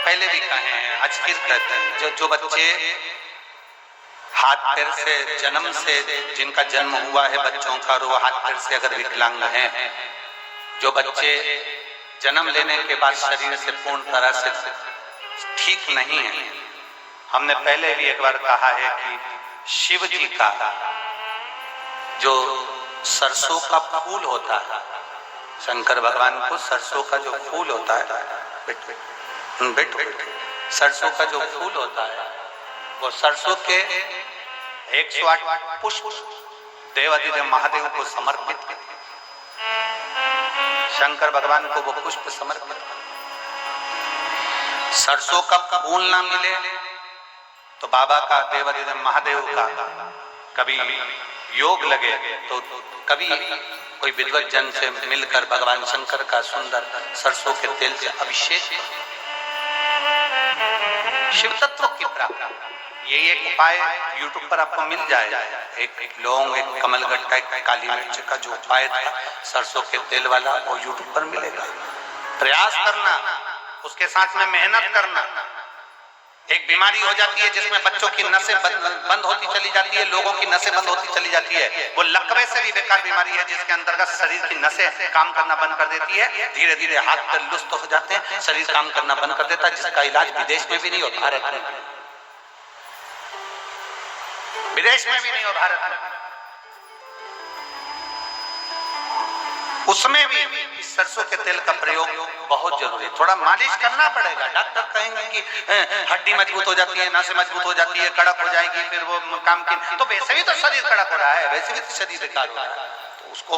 पहले भी कहे हैं, आज फिर कहते हैं, जो बच्चे हाथ पैर से जन्म से जिनका जन्म हुआ है बच्चों का, और वो हाथ पैर से अगर विकलांग हैं, जो बच्चे जन्म लेने के बाद शरीर से पूर्ण तरह से ठीक नहीं है, हमने पहले भी एक बार कहा है कि शिव जी का जो सरसों का फूल होता है, शंकर भगवान को सरसों का जो फूल होता है, सरसों का जो फूल होता है, वो सरसों के 108 पुष्प देवादिदेव महादेव को समर्पित, शंकर भगवान को वो पुष्प समर्पित। सरसों का फूल ना मिले तो बाबा का, देवादिदेव महादेव का कभी योग लगे तो कभी कोई विद्वत जन से मिलकर भगवान शंकर का सुंदर सरसों के तेल से अभिषेक, शिव तत्व की प्राप्ति। ये एक उपाय YouTube पर आपको मिल जाएगा, एक लौंग, एक कमलगट्टा, एक काली मिर्च का जो उपाय था सरसों के तेल वाला, वो YouTube पर मिलेगा। प्रयास करना, उसके साथ में मेहनत करना। एक बीमारी हो जाती है जिसमें बच्चों की नसें बंद होती चली जाती है, लोगों की नसें बंद होती चली जाती है, वो लकवे से भी बेकार बीमारी है जिसके अंतर्गत शरीर की नसें काम करना बंद कर देती है, धीरे धीरे हाथ पैर लुस्त हो जाते हैं, शरीर काम करना बंद कर देता है, जिसका इलाज विदेश में भी नहीं हो, भारत में, विदेश में भी नहीं हो, भारत में। उसमें भी सरसों के तेल का प्रयोग बहुत जरूरी है। थोड़ा मालिश करना पड़ेगा, डॉक्टर कहेंगे कि हड्डी मजबूत हो जाती है, नसें मजबूत हो जाती है, कड़क हो जाएगी, फिर वो काम की, तो वैसे भी तो शरीर कड़क हो रहा है, वैसे भी तो शरीर बेकार हो रहा है, तो उसको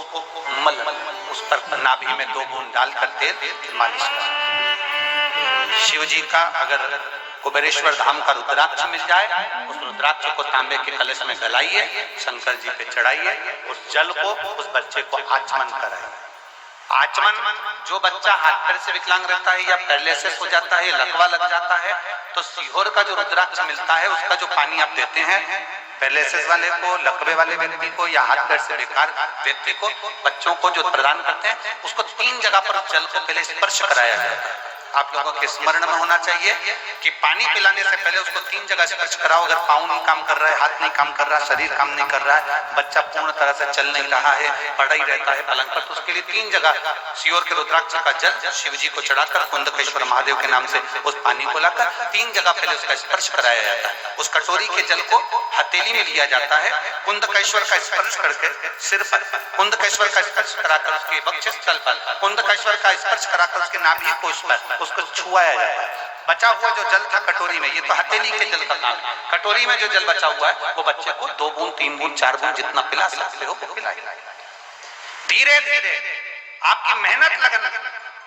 उस पर नाभि में 2 बूंद डालकर तेल मालिश कर। शिव जी का अगर कुबेरेश्वर धाम का रुद्राक्ष मिल जाए, उस रुद्राक्ष को तांबे के कलश में गलाइए, शंकर जी पे चढ़ाइए, उस जल को उस बच्चे को आचमन कराइए। आचमन, जो बच्चा हाथ पैर से विकलांग रहता है या पैरालिसिस हो जाता है, लकवा लग जाता है, तो सीहोर का जो रुद्राक्ष मिलता है उसका जो पानी आप देते हैं पैरालिसिस वाले को, लकवे वाले व्यक्ति को या हाथ पैर से बेकार व्यक्ति को, बच्चों को जो प्रदान करते हैं, उसको 3 जगह पर जल को पहले स्पर्श कराया जाता है। आप लोगों के स्मरण में होना चाहिए कि पानी पिलाने से पहले उसको 3 जगह स्पर्श कराओ। अगर पाँव नहीं काम कर रहा है, हाथ नहीं काम कर रहा है, शरीर काम नहीं कर रहा है, बच्चा पूर्ण तरह से चल नहीं रहा है, पड़ा ही रहता है पलंग पर, तो उसके लिए 3 जगह सीहोर के रुद्राक्ष का जल शिव जी को चढ़ाकर कुंदकेश्वर महादेव के नाम से उस पानी को लाकर 3 जगह पहले उसका स्पर्श कराया जाता है। उस कटोरी के जल को हथेली में लिया जाता है, कुंदकेश्वर का स्पर्श करके सिर पर, कुंदकेश्वर का स्पर्श कराकर उसके वक्षस्थल पर, कुंदकेश्वर का स्पर्श कराकर उसके नाभि को पर उसको छुआया जाता है। बचा हुआ जो जल था कटोरी में, ये तो हथेली के जल का काम है, कटोरी में जो जल बचा हुआ है वो बच्चे को 2 बूंद 3 बूंद 4 बूंद जितना पिला सकते हो वो पिलाइए। धीरे धीरे आपकी मेहनत लगन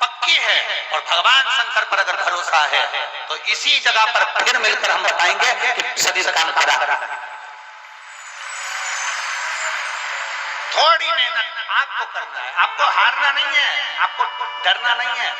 पक्की है और भगवान शंकर पर अगर भरोसा है तो इसी जगह पर फिर मिलकर हम बताएंगे कि शरीर काम करा। थोड़ी मेहनत आपको करना है, आपको हारना नहीं है, आपको डरना नहीं है।